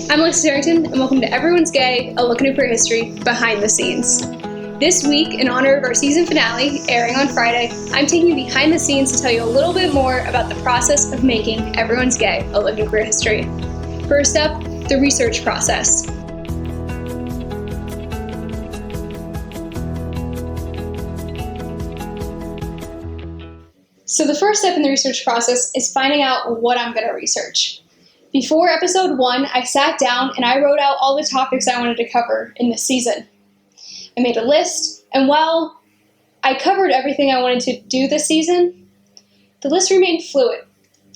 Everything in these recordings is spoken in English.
I'm Alexis Harrington, and welcome to Everyone's Gay, a look into queer history behind the scenes. This week, in honor of our season finale, airing on Friday, I'm taking you behind the scenes to tell you a little bit more about the process of making Everyone's Gay, a look into queer history. First up, the research process. So the first step in the research process is finding out what I'm going to research. Before episode 1, I sat down and I wrote out all the topics I wanted to cover in this season. I made a list, and while I covered everything I wanted to do this season, the list remained fluid.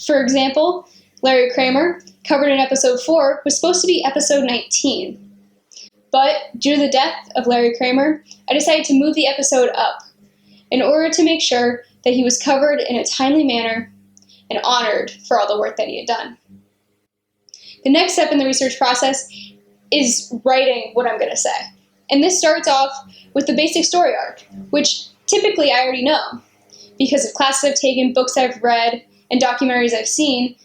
For example, Larry Kramer, covered in episode 4, was supposed to be episode 19. But due to the death of Larry Kramer, I decided to move the episode up in order to make sure that he was covered in a timely manner and honored for all the work that he had done. The next step in the research process is writing what I'm going to say. And this starts off with the basic story arc, which typically I already know. Because of classes I've taken, books I've read, and documentaries I've seen,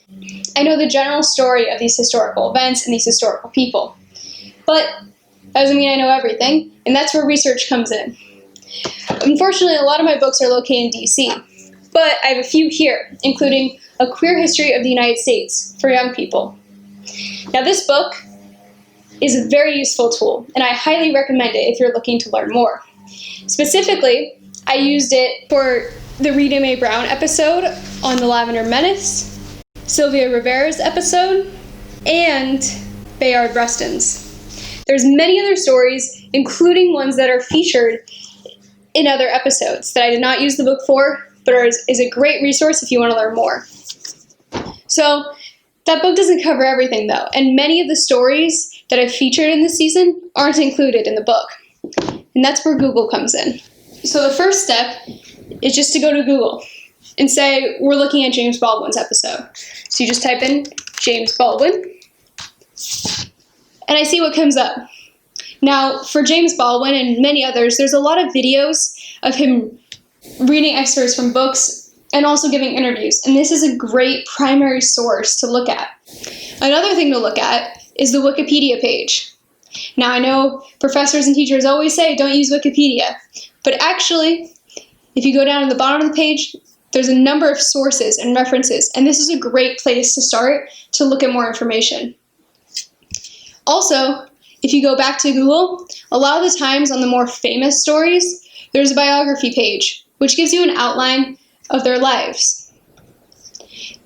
I know the general story of these historical events and these historical people. But that doesn't mean I know everything, and that's where research comes in. Unfortunately, a lot of my books are located in DC, but I have a few here, including A Queer History of the United States for Young People. Now, this book is a very useful tool, and I highly recommend it if you're looking to learn more. Specifically, I used it for the Rita Mae Brown episode on the Lavender Menace, Sylvia Rivera's episode, and Bayard Rustin's. There's many other stories, including ones that are featured in other episodes that I did not use the book for, but is a great resource if you want to learn more. So that book doesn't cover everything though, and many of the stories that I've featured in this season aren't included in the book. And that's where Google comes in. So the first step is just to go to Google and say, we're looking at James Baldwin's episode. So you just type in James Baldwin, and I see what comes up. Now, for James Baldwin and many others, there's a lot of videos of him reading excerpts from books and also giving interviews, and this is a great primary source to look at. Another thing to look at is the Wikipedia page. Now, I know professors and teachers always say don't use Wikipedia, but actually, if you go down to the bottom of the page, there's a number of sources and references, and this is a great place to start to look at more information. Also, if you go back to Google, a lot of the times on the more famous stories, there's a biography page, which gives you an outline of their lives.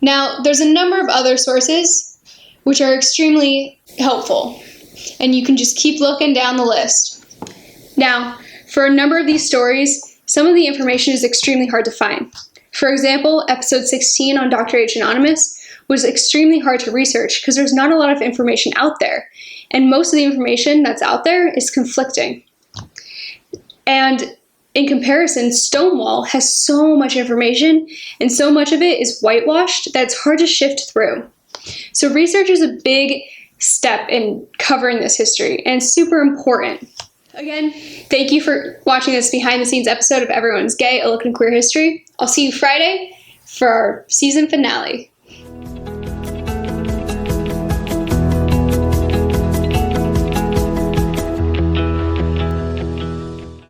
Now, there's a number of other sources which are extremely helpful, and you can just keep looking down the list. Now, for a number of these stories, some of the information is extremely hard to find. For example, episode 16 on Dr. H. Anonymous was extremely hard to research because there's not a lot of information out there. And most of the information that's out there is conflicting. And in comparison, Stonewall has so much information, and so much of it is whitewashed that it's hard to shift through. So research is a big step in covering this history, and super important. Again, thank you for watching this behind-the-scenes episode of Everyone's Gay, a look into queer history. I'll see you Friday for our season finale.